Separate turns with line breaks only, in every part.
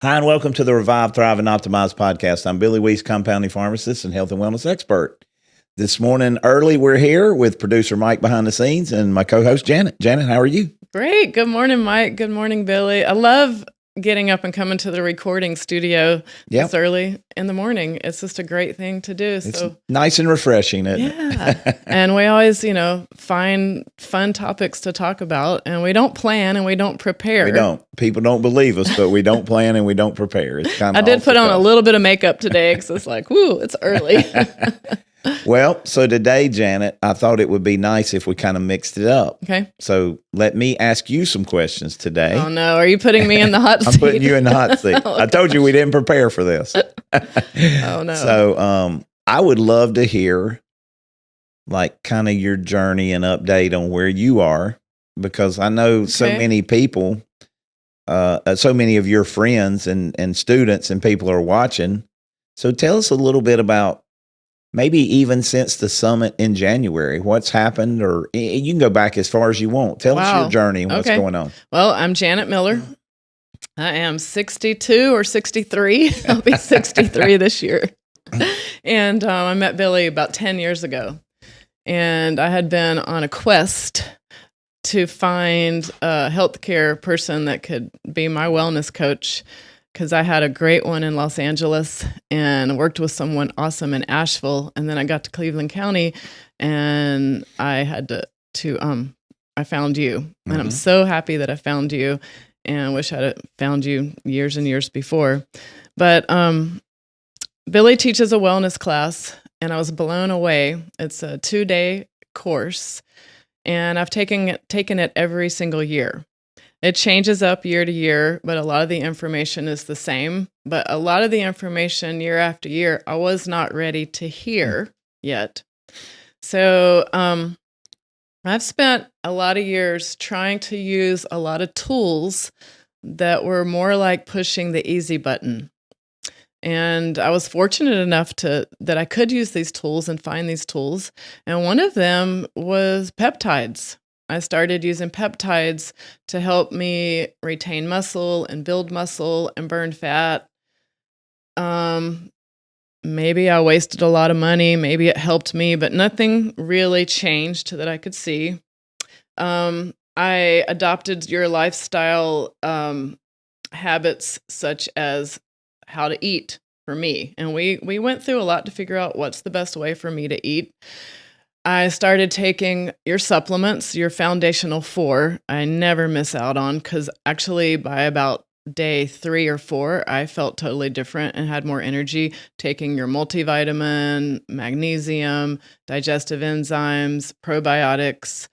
Hi, and welcome to the Revive, Thrive, and Optimize podcast. I'm Billy Weiss, compounding pharmacist and health and wellness expert. This morning early, we're here with producer Mike behind the scenes and my co-host Janet. Janet, how are you?
Great. Good morning, Mike. Good morning, Billy. I love getting up and coming to the recording studio this early in the morning. It's just a great thing to do.
It's nice and refreshing, isn't it?
And we always, find fun topics to talk about, and we don't plan and we don't prepare.
We don't. People don't believe us, but we don't plan and we don't prepare. It's kind of.
I did put on a little bit of makeup today because it's like, whoo, it's early.
Well, so today, Janet, I thought it would be nice if we kind of mixed it up.
Okay.
So let me ask you some questions today.
Oh, no. Are you putting me in the hot seat?
I'm putting you in the hot seat.
Okay.
I told you we didn't prepare for this.
Oh, no.
So I would love to hear like kind of your journey and update on where you are, because I know so many people, so many of your friends and students and people are watching. So tell us a little bit about maybe even since the summit in January, what's happened, or you can go back as far as you want. Tell us your journey and what's going on.
Well, I'm Janet Miller. I am 62 or 63. I'll be 63 this year. And I met Billy about 10 years ago. And I had been on a quest to find a healthcare person that could be my wellness coach, because I had a great one in Los Angeles and worked with someone awesome in Asheville. And then I got to Cleveland County and I had I found you. Mm-hmm. And I'm so happy that I found you, and I wish I'd found you years and years before. But Billy teaches a wellness class, and I was blown away. It's a 2-day course, and I've taken it every single year. It changes up year to year, but a lot of the information is the same. But a lot of the information year after year, I was not ready to hear yet. So I've spent a lot of years trying to use a lot of tools that were more like pushing the easy button. And I was fortunate enough that I could use these tools and find these tools. And one of them was peptides. I started using peptides to help me retain muscle and build muscle and burn fat. Maybe I wasted a lot of money. Maybe it helped me, but nothing really changed that I could see. I adopted your lifestyle habits, such as how to eat for me. And we went through a lot to figure out what's the best way for me to eat. I started taking your supplements, your Foundational 4. I never miss out on, because actually by about day 3 or 4, I felt totally different and had more energy. Taking your multivitamin, magnesium, digestive enzymes, probiotics,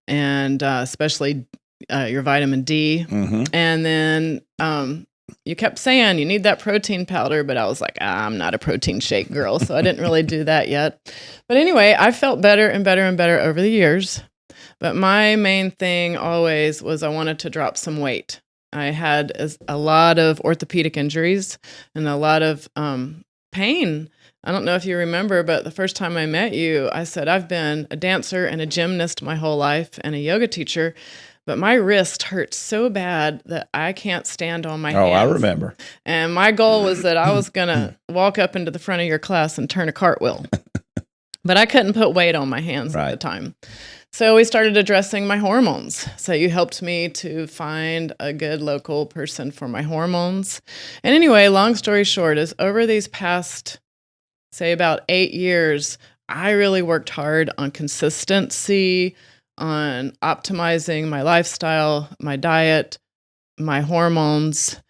and especially your vitamin D. Mm-hmm. And then you kept saying you need that protein powder, but I was like, I'm not a protein shake girl, so I didn't really do that yet. But anyway, I felt better and better and better over the years. But my main thing always was I wanted to drop some weight. I had a lot of orthopedic injuries and a lot of pain. I don't know if you remember, but the first time I met you, I said, I've been a dancer and a gymnast my whole life and a yoga teacher, but my wrist hurts so bad that I can't stand on my hands.
Oh, I remember.
And my goal was that I was going to walk up into the front of your class and turn a cartwheel. But I couldn't put weight on my hands at the time. So we started addressing my hormones. So you helped me to find a good local person for my hormones. And anyway, long story short is over these past, say about 8 years, I really worked hard on consistency, on optimizing my lifestyle, my diet, my hormones,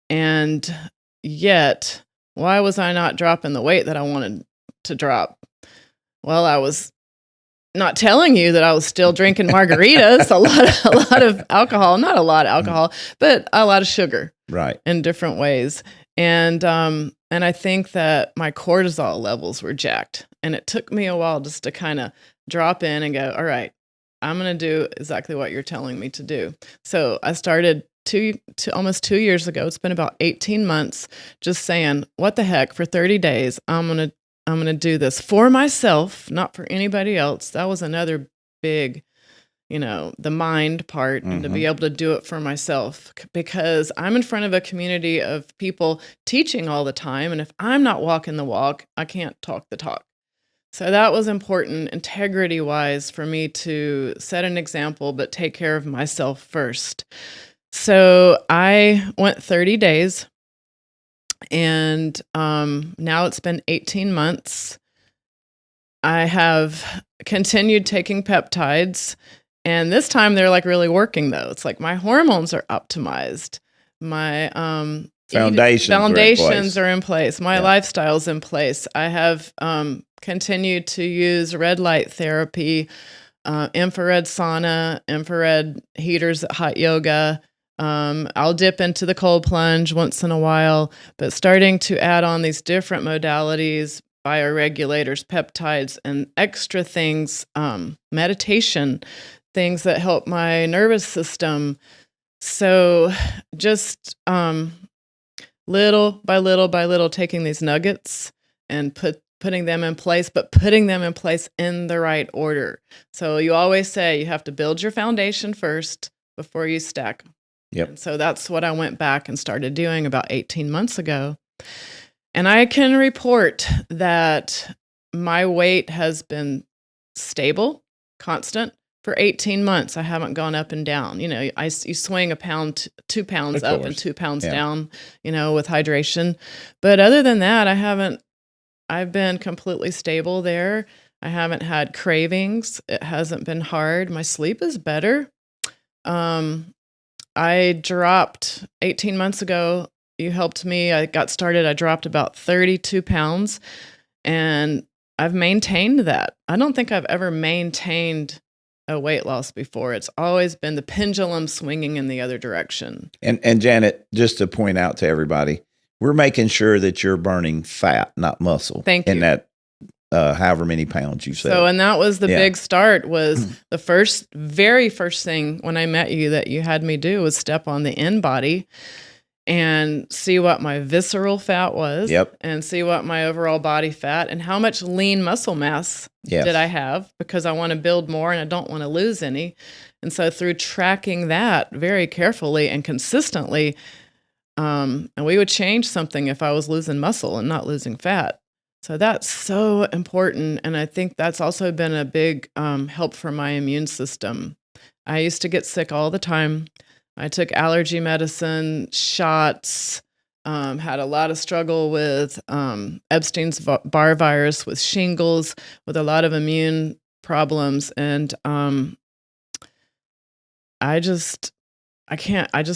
and yet, why was I not dropping the weight that I wanted to drop? Well, I was not telling you that I was still drinking margaritas, a lot of alcohol, not a lot of alcohol, but a lot of sugar,
right,
in different ways. And I think that my cortisol levels were jacked, and it took me a while just to kind of drop in and go, all right, I'm going to do exactly what you're telling me to do. So I started almost 2 years ago. It's been about 18 months, just saying, what the heck, for 30 days, I'm going to do this for myself, not for anybody else. That was another big, the mind part and to be able to do it for myself, because I'm in front of a community of people teaching all the time. And if I'm not walking the walk, I can't talk the talk. So that was important integrity wise for me to set an example, but take care of myself first. So I went 30 days. And now it's been 18 months. I have continued taking peptides. And this time they're like really working, though. It's like my hormones are optimized. My foundations are in place. My lifestyle's in place. I have continued to use red light therapy, infrared sauna, infrared heaters at hot yoga. I'll dip into the cold plunge once in a while, but starting to add on these different modalities, bioregulators, peptides, and extra things, meditation, things that help my nervous system. So just little by little, taking these nuggets and putting them in place, but putting them in place in the right order. So you always say you have to build your foundation first before you stack.
Yep.
And so that's what I went back and started doing about 18 months ago. And I can report that my weight has been stable, constant for 18 months. I haven't gone up and down. You swing a pound, 2 pounds up and 2 pounds down, with hydration. But other than that, I've been completely stable there. I haven't had cravings. It hasn't been hard. My sleep is better. I dropped 18 months ago. You helped me. I got started. I dropped about 32 pounds and I've maintained that. I don't think I've ever maintained a weight loss before. It's always been the pendulum swinging in the other direction.
And Janet, just to point out to everybody, we're making sure that you're burning fat, not muscle.
Thank you.
In that however many pounds you said.
So, and that was the big start, was the very first thing when I met you that you had me do was step on the InBody and see what my visceral fat was.
Yep.
And see what my overall body fat and how much lean muscle mass did I have, because I want to build more and I don't want to lose any. And so through tracking that very carefully and consistently, and we would change something if I was losing muscle and not losing fat. So that's so important. And I think that's also been a big help for my immune system. I used to get sick all the time. I took allergy medicine, shots, had a lot of struggle with Epstein's-Barr virus, with shingles, with a lot of immune problems. And I just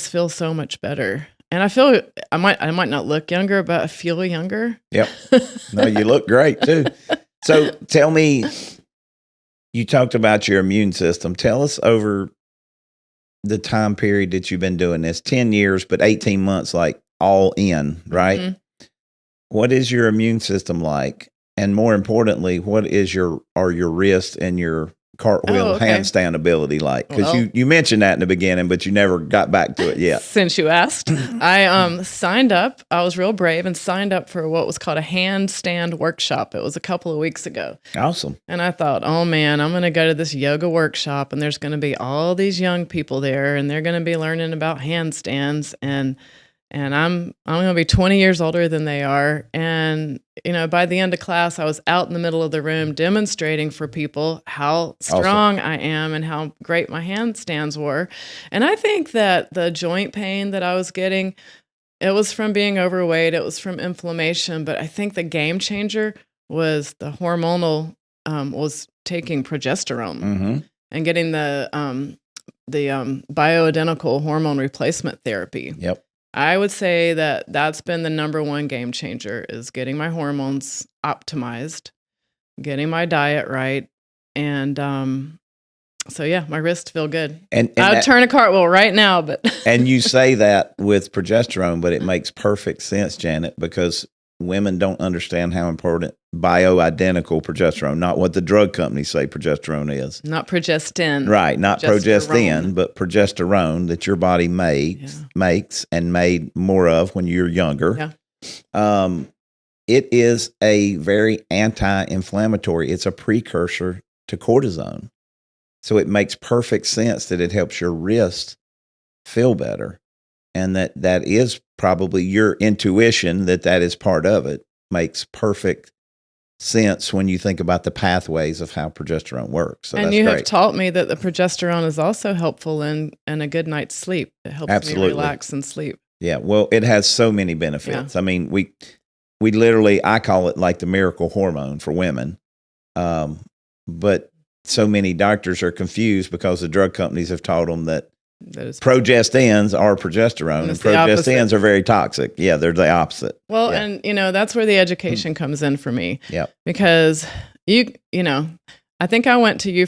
feel so much better. And I feel I might not look younger, but I feel younger.
Yep. No, you look great too. So tell me, you talked about your immune system. Tell us over the time period that you've been doing this, 10 years, but 18 months, like all in, right? Mm-hmm. What is your immune system like? And more importantly, what is your wrist and your cartwheel handstand ability like? Because you mentioned that in the beginning, but you never got back to it yet.
Since you asked, I signed up. I was real brave and signed up for what was called a handstand workshop. It was a couple of weeks ago.
Awesome.
And I thought, oh man, I'm going to go to this yoga workshop and there's going to be all these young people there and they're going to be learning about handstands, and I'm going to be 20 years older than they are. And, by the end of class, I was out in the middle of the room demonstrating for people how strong I am and how great my handstands were. And I think that the joint pain that I was getting, it was from being overweight. It was from inflammation. But I think the game changer was the hormonal, was taking progesterone and getting the bioidentical hormone replacement therapy.
Yep.
I would say that that's been the number one game changer, is getting my hormones optimized, getting my diet right. And so, yeah, my wrists feel good. And I would turn a cartwheel right now. But
and you say that with progesterone, but it makes perfect sense, Janet, because women don't understand how important bioidentical progesterone, not what the drug companies say progesterone is.
Not progestin.
Right, not progestin, but progesterone that your body makes and made more of when you're younger. Yeah. It is a very anti-inflammatory. It's a precursor to cortisone. So it makes perfect sense that it helps your wrist feel better. And that is probably your intuition that is part of it. Makes perfect sense when you think about the pathways of how progesterone works. So
and
that's
you
great.
have taught me that the progesterone is also helpful in a good night's sleep. It helps
Absolutely.
me relax and sleep.
Yeah, well, it has so many benefits. I mean, we literally, I call it like the miracle hormone for women. But so many doctors are confused because the drug companies have told them that progestins are progesterone, and progestins are very toxic. Yeah, they're the opposite.
Well, and that's where the education comes in for me.
Yeah,
because you know, I think I went to you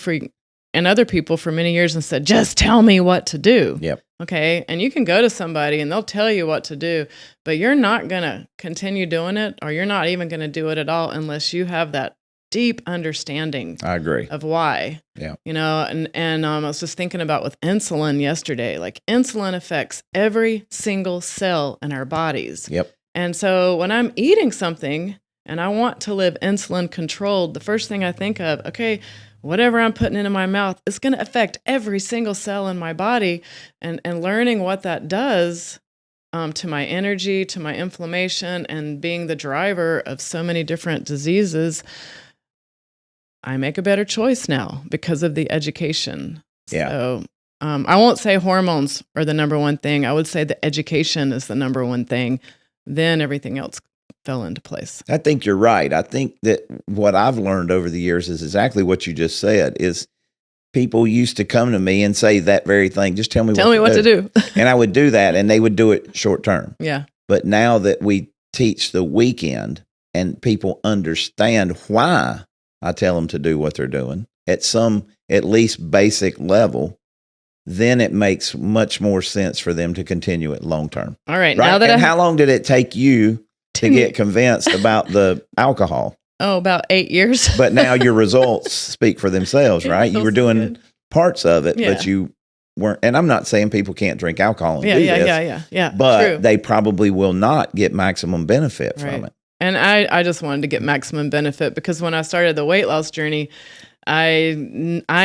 and other people for many years and said, just tell me what to do.
Yep.
Okay. And you can go to somebody and they'll tell you what to do, but you're not going to continue doing it, or you're not even going to do it at all unless you have that deep understanding.
I agree.
Of why.
Yeah.
And I was just thinking about with insulin yesterday, like insulin affects every single cell in our bodies.
Yep.
And so when I'm eating something and I want to live insulin controlled, the first thing I think of, okay, whatever I'm putting into my mouth, it's going to affect every single cell in my body. And learning what that does to my energy, to my inflammation, and being the driver of so many different diseases, I make a better choice now because of the education.
Yeah.
So I won't say hormones are the number one thing. I would say the education is the number one thing. Then everything else fell into place.
I think you're right. I think that what I've learned over the years is exactly what you just said. Is people used to come to me and say that very thing. Just tell me what to do. And I would do that, and they would do it short term.
Yeah.
But now that we teach the weekend and people understand why I tell them to do what they're doing at least basic level, then it makes much more sense for them to continue it long term.
All right.
Now
that
how long did it take you to get convinced about the alcohol?
Oh, about 8 years.
But now your results speak for themselves, right? You were doing parts of it, but you weren't. And I'm not saying people can't drink alcohol and do this.
Yeah.
But
True.
they probably will not get maximum benefit from it.
And I just wanted to get maximum benefit because when I started the weight loss journey, I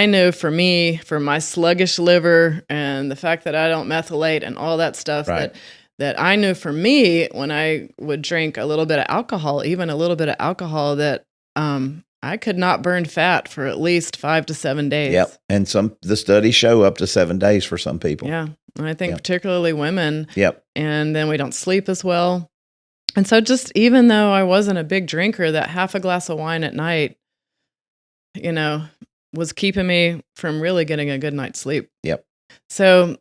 knew for me, for my sluggish liver and the fact that I don't methylate and all that stuff, that I knew for me, when I would drink a little bit of alcohol, even a little bit of alcohol, that I could not burn fat for at least 5 to 7 days.
Yep. And the studies show up to 7 days for some people.
Yeah. And I think particularly women.
Yep.
And then we don't sleep as well. And so just even though I wasn't a big drinker, that half a glass of wine at night, was keeping me from really getting a good night's sleep.
Yep.
So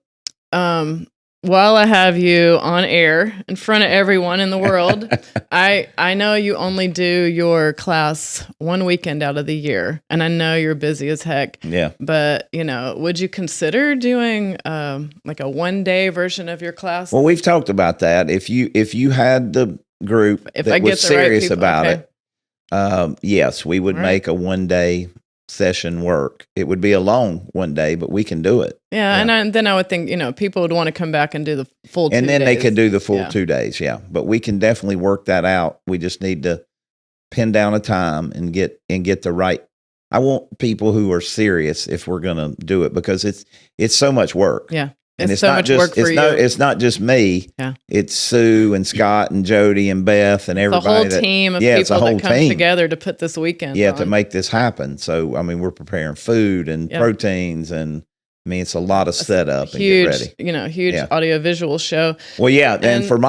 while I have you on air in front of everyone in the world, I know you only do your class one weekend out of the year, and I know you're busy as heck.
Yeah.
But, would you consider doing like a one-day version of your class?
Well, we've talked about that. If you had the group that was serious about it, yes, we would make a one-day session work. It would be a long one day, but we can do it.
Yeah. And then I would think, people would want to come back and do the full 2 days.
And then they could do the full 2 days. Yeah. But we can definitely work that out. We just need to pin down a time and get the right. I want people who are serious if we're going to do it, because it's so much work.
Yeah.
And it's
so
not
much
just
work for you.
It's not just me.
Yeah.
It's Sue and Scott and Jody and Beth and everybody.
The whole team of people that come together to put this weekend on.
To make this happen. So, I mean, we're preparing food and proteins, and I mean, it's a lot of setup and get ready.
Huge audio-visual show.
Well, yeah, and for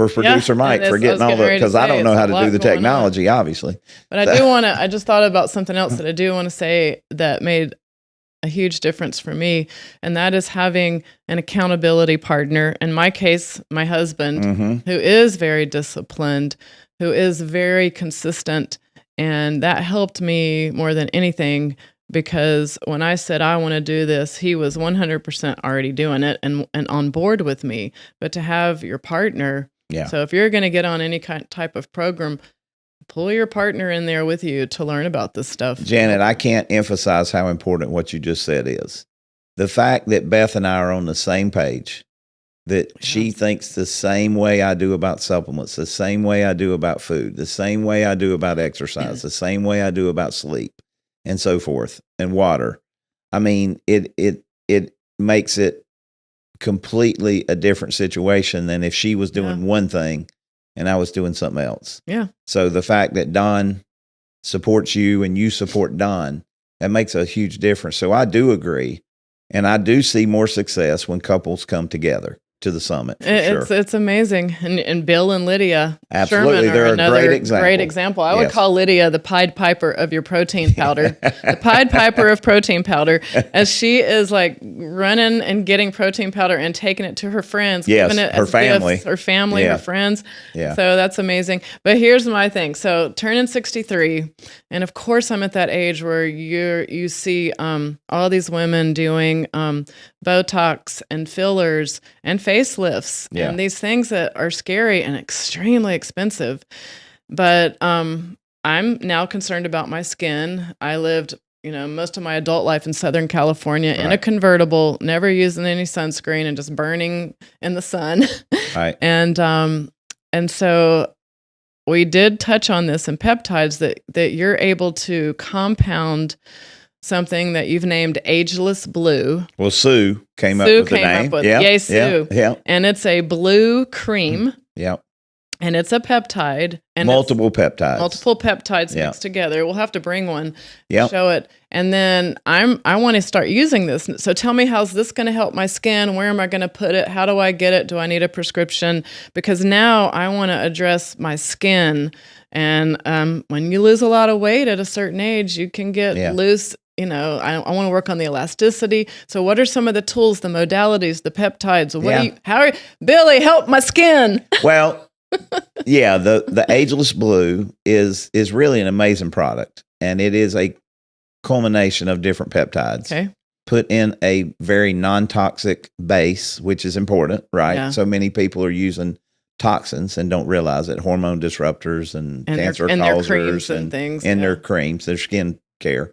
producer Mike, for getting all the, because I don't know how to do the technology, obviously.
But I just thought about something else that I do want to say that made a huge difference for me, and that is having an accountability partner. In my case, my husband, who is very disciplined, who is very consistent, and that helped me more than anything, because when I said I want to do this, he was 100% already doing it and on board with me. But to have your partner, so if you're going to get on any type of program, pull your partner in there with you to learn about this stuff.
Janet, I can't emphasize how important what you just said is. The fact that Beth and I are on the same page, that she thinks the same way I do about supplements, the same way I do about food, the same way I do about exercise, the same way I do about sleep, and so forth, and water. I mean, it makes it completely a different situation than if she was doing one thing and I was doing something else.
Yeah.
So the fact that Don supports you and you support Don, that makes a huge difference. So I do agree. And I do see more success when couples come together to the summit.
It's amazing. And Bill and Lydia
Absolutely.
Sherman
They're
are
a
another great example. I would call Lydia the Pied Piper of your protein powder, the Pied Piper of protein powder, as she is like running and getting protein powder and taking it to her friends, giving it as gifts, her family, her friends.
Yeah.
So that's amazing. But here's my thing. So turning 63, and of course I'm at that age where you see all these women doing Botox and fillers and facelifts and these things that are scary and extremely expensive. But I'm now concerned about my skin. I lived, most of my adult life in Southern California in a convertible, never using any sunscreen and just burning in the sun.
Right.
And so we did touch on this in peptides that you're able to compound something that you've named Ageless Blue.
Well, Sue came up with the name.
Yay, Sue.
Yeah.
And it's a blue cream.
Yeah.
And it's a peptide. And
multiple peptides
mixed together. We'll have to bring one to show it. And then I want to start using this. So tell me, how's this going to help my skin? Where am I going to put it? How do I get it? Do I need a prescription? Because now I want to address my skin. And when you lose a lot of weight at a certain age, you can get loose. I want to work on the elasticity. So what are some of the tools, the modalities, the peptides? Billy, help my skin.
Well, the Ageless Blue is really an amazing product. And it is a culmination of different peptides put in a very non-toxic base, which is important, right? Yeah. So many people are using toxins and don't realize it, hormone disruptors and cancer causers
their creams and things.
In their creams, their skin care.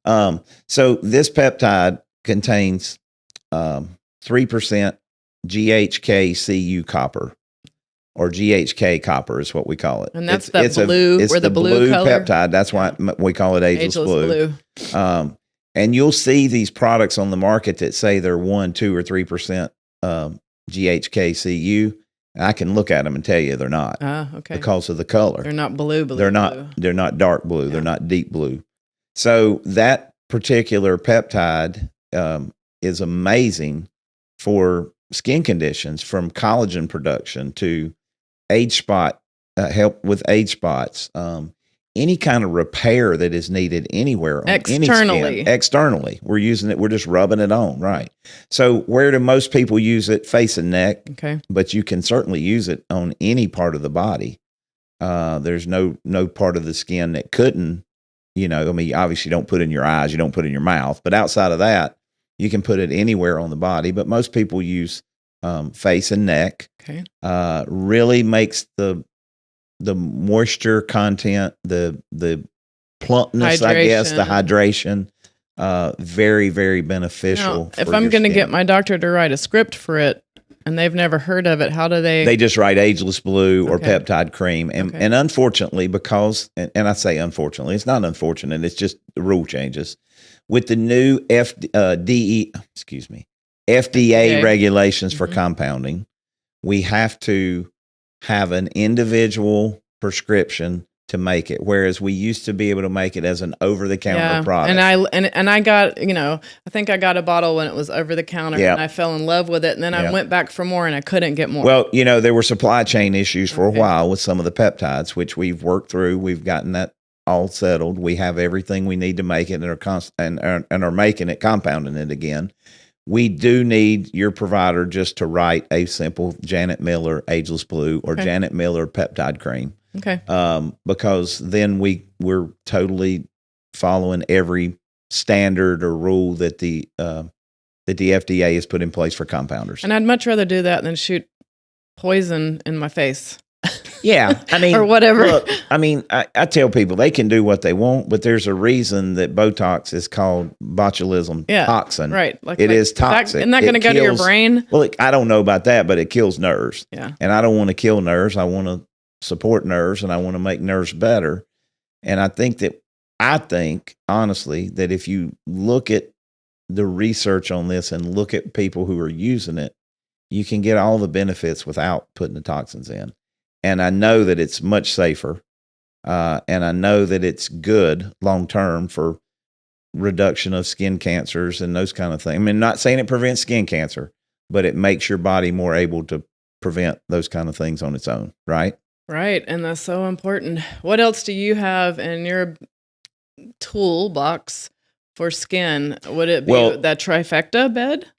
So this peptide contains 3% GHK-Cu copper, or GHK copper is what we call it.
And that's the blue color?
Peptide. That's why we call it Ageless Blue. And you'll see these products on the market that say they're 1, 2, or 3% GHK-Cu. I can look at them and tell you they're not.
Okay.
Because of the color.
They're not blue.
They're not dark blue. Yeah. They're not deep blue. So that particular peptide is amazing for skin conditions, from collagen production to age spot, help with age spots, any kind of repair that is needed anywhere on any skin. Externally. We're using it. We're just rubbing it on. Right. So where do most people use it? Face and neck.
Okay.
But you can certainly use it on any part of the body. There's no part of the skin that couldn't, obviously you don't put it in your eyes, you don't put it in your mouth, but outside of that, you can put it anywhere on the body. But most people use face and neck.
Okay.
Really makes the moisture content, the plumpness, hydration. I guess, the hydration, very, very beneficial.
Now, if I'm going to get my doctor to write a script for it and they've never heard of it, how do they?
They just write Ageless Blue or peptide cream. And unfortunately, because, and I say unfortunately, it's not unfortunate, it's just the rule changes. With the new FDA regulations for compounding, we have to have an individual prescription to make it, whereas we used to be able to make it as an over-the-counter product.
And I got, I think I got a bottle when it was over-the-counter, and I fell in love with it, and then I went back for more, and I couldn't get more.
Well, there were supply chain issues for a while with some of the peptides, which we've worked through. We've gotten that all settled. We have everything we need to make it, and are making it, compounding it again. We do need your provider just to write a simple Janet Miller Ageless Blue or Janet Miller peptide cream.
Okay.
Because then we're totally following every standard or rule that the FDA has put in place for compounders.
And I'd much rather do that than shoot poison in my face.
Yeah,
or whatever.
Look, I tell people they can do what they want, but there's a reason that Botox is called botulism toxin.
Right.
It is toxic.
Isn't that going to go to your brain?
Well, I don't know about that, but it kills nerves.
Yeah.
And I don't want to kill nerves. I want to support nerves, and I want to make nerves better. And I think honestly, that if you look at the research on this and look at people who are using it, you can get all the benefits without putting the toxins in. And I know that it's much safer. And I know that it's good long term for reduction of skin cancers and those kind of things. I mean, not saying it prevents skin cancer, but it makes your body more able to prevent those kind of things on its own, right?
Right. And that's so important. What else do you have in your toolbox for skin? Would it be that trifecta bed?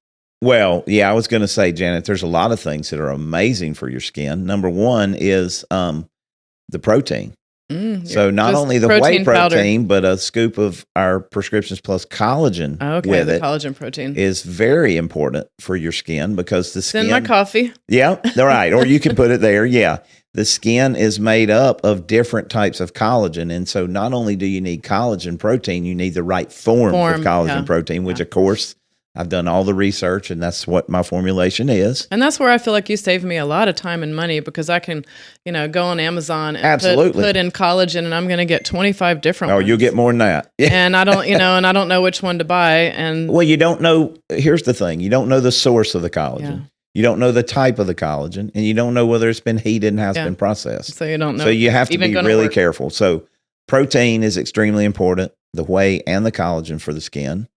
Well, yeah, I was going to say, Janet, there's a lot of things that are amazing for your skin. Number one is the protein. So not only the whey protein, but a scoop of our Prescriptions Plus collagen with it.
Collagen protein
is very important for your skin because the skin.
It's in my coffee.
Yeah, right. Or you can put it there. Yeah. The skin is made up of different types of collagen. And so not only do you need collagen protein, you need the right form of collagen protein, which of course I've done all the research, and that's what my formulation is.
And that's where I feel like you saved me a lot of time and money because I can, go on Amazon and put in collagen, and I'm going to get 25 different ones.
Oh, you'll get more than that.
And I don't, and I don't know which one to buy. And
well, you don't know. Here's the thing: you don't know the source of the collagen. Yeah. You don't know the type of the collagen, and you don't know whether it's been heated and has been processed.
So you don't know.
So you have to be really careful. So protein is extremely important. The whey and the collagen for the skin.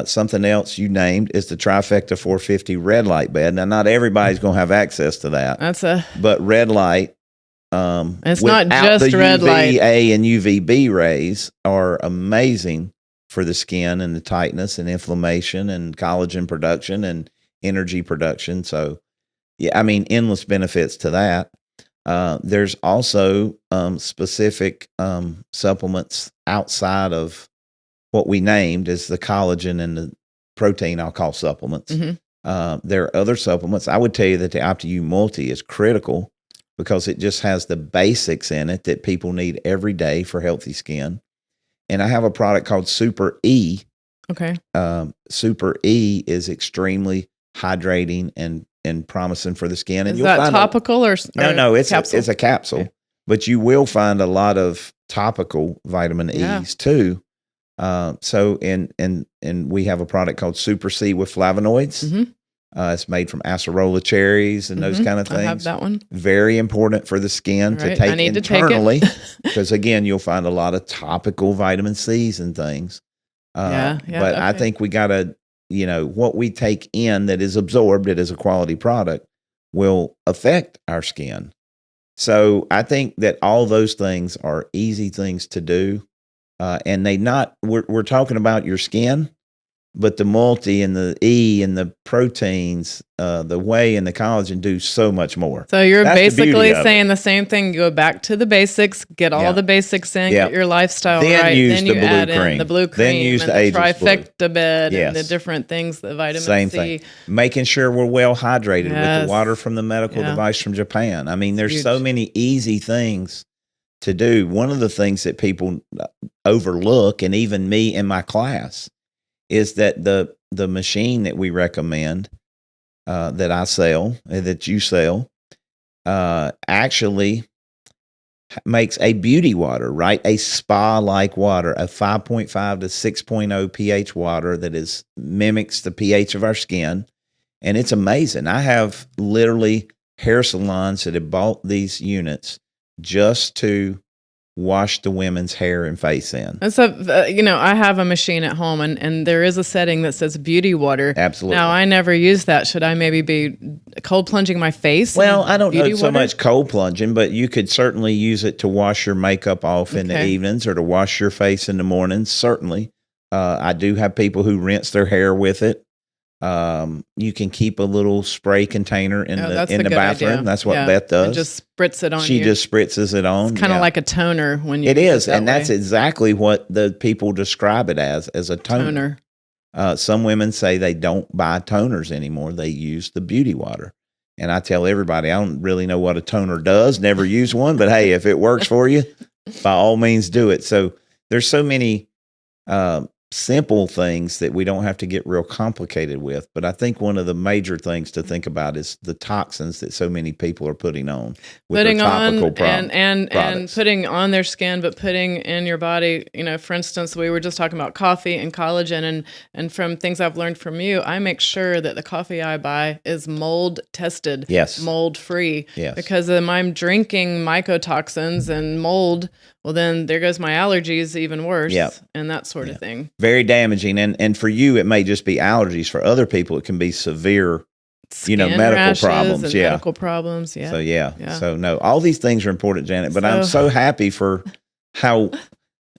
Something else you named is the Trifecta 450 red light bed. Now, not everybody's going to have access to that. But red light,
it's not just
the
red light.
UVA and UVB rays are amazing for the skin and the tightness and inflammation and collagen production and energy production. So, yeah, I mean, endless benefits to that. There's also specific supplements outside of what we named as the collagen and the protein, I'll call supplements. Mm-hmm. There are other supplements. I would tell you that the OptiU Multi is critical because it just has the basics in it that people need every day for healthy skin. And I have a product called Super E.
Okay.
Super E is extremely hydrating and promising for the skin. And
is that topical or
no, it's a capsule. Okay. But you will find a lot of topical vitamin E's too. So we have a product called Super C with flavonoids. Mm-hmm. It's made from acerola cherries and those kind of things.
I have that one.
Very important for the skin to take internally because again, you'll find a lot of topical vitamin C's and things. But I think we got to, what we take in that is absorbed, it is a quality product, will affect our skin. So I think that all those things are easy things to do. And we're talking about your skin, but the multi and the E and the proteins, the whey and the collagen do so much more.
So you're basically saying the same thing. Go back to the basics, get all the basics in, get your lifestyle right. Then you add in the blue cream, then use the trifecta bed and the different things, the vitamin C.
Thing. Making sure we're well hydrated with the water from the medical device from Japan. I mean, there's so many easy things to do. One of the things that people overlook, and even me in my class, is that the machine that we recommend, that I sell, that you sell, actually makes a beauty water, right? A spa-like water, a 5.5 to 6.0 pH water that mimics the pH of our skin. And it's amazing. I have literally hair salons that have bought these units just to wash the women's hair and face in.
And so, I have a machine at home and there is a setting that says beauty water.
Absolutely.
Now, I never use that. Should I maybe be cold plunging my face?
Well, I don't know so much cold plunging, but you could certainly use it to wash your makeup off in the evenings or to wash your face in the mornings. Certainly. I do have people who rinse their hair with it. You can keep a little spray container in the bathroom. Idea. That's what Beth does.
And just spritz it on.
She just spritzes it on.
It's kind of like a toner when you.
It is, and that's exactly what the people describe it as a toner. Some women say they don't buy toners anymore; they use the beauty water. And I tell everybody, I don't really know what a toner does. Never use one, but hey, if it works for you, by all means, do it. So there's so many simple things that we don't have to get real complicated with. But I think one of the major things to think about is the toxins that so many people are putting on with
putting
their topical
on and
products.
putting on their skin, but putting in your body. You know, for instance, we were just talking about coffee and collagen, and from things I've learned from you, I make sure that the coffee I buy is mold tested,
Yes.
mold free,
Yes.
because I'm drinking mycotoxins and mold. Well, then there goes my allergies, even worse,
Yep.
and that sort of thing.
Very damaging. And for you, it may just be allergies. For other people, it can be severe,
Skin
medical
rashes
problems.
and
Yeah.
medical problems. Yeah.
So, yeah.
Yeah.
So, no, all these things are important, Janet. But I'm so happy for how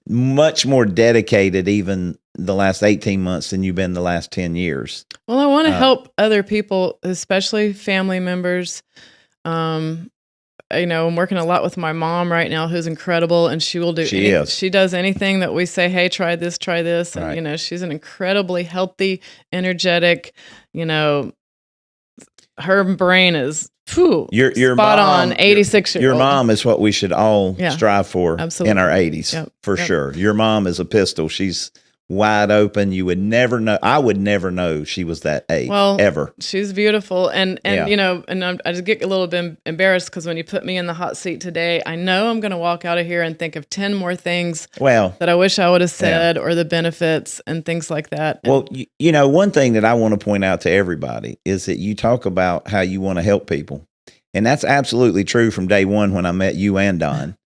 much more dedicated even the last 18 months than you've been the last 10 years.
Well, I want to help other people, especially family members. I'm working a lot with my mom right now, who's incredible, and she will do. She does anything that we say. Hey, try this, and
Right.
she's an incredibly healthy, energetic. Her brain is
Your
spot
mom,
on. 86-year-old.
Your mom is what we should all strive for
Absolutely.
in our 80s, for sure. Your mom is a pistol. She's wide open. You would never know. I would never know she was that age, ever.
She's beautiful. And I just get a little bit embarrassed because when you put me in the hot seat today, I know I'm going to walk out of here and think of 10 more things that I wish I would have said, or the benefits and things like that.
Well, one thing that I want to point out to everybody is that you talk about how you want to help people. And that's absolutely true from day one when I met you and Don.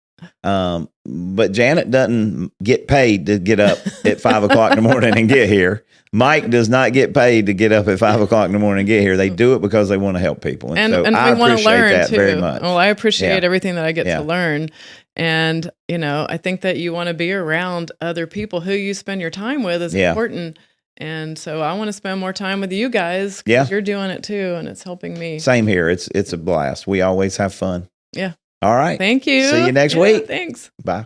But Janet doesn't get paid to get up at 5 o'clock in the morning and get here. Mike does not get paid to get up at 5 o'clock in the morning and get here. They do it because they want to help people. And so I appreciate that very much.
Well, I appreciate everything that I get to learn. And, I think that you want to be around other people who you spend your time with is important. And so I want to spend more time with you guys because you're doing it too, and it's helping me.
Same here. It's a blast. We always have fun.
Yeah.
All right.
Thank you.
See you next week.
Thanks.
Bye.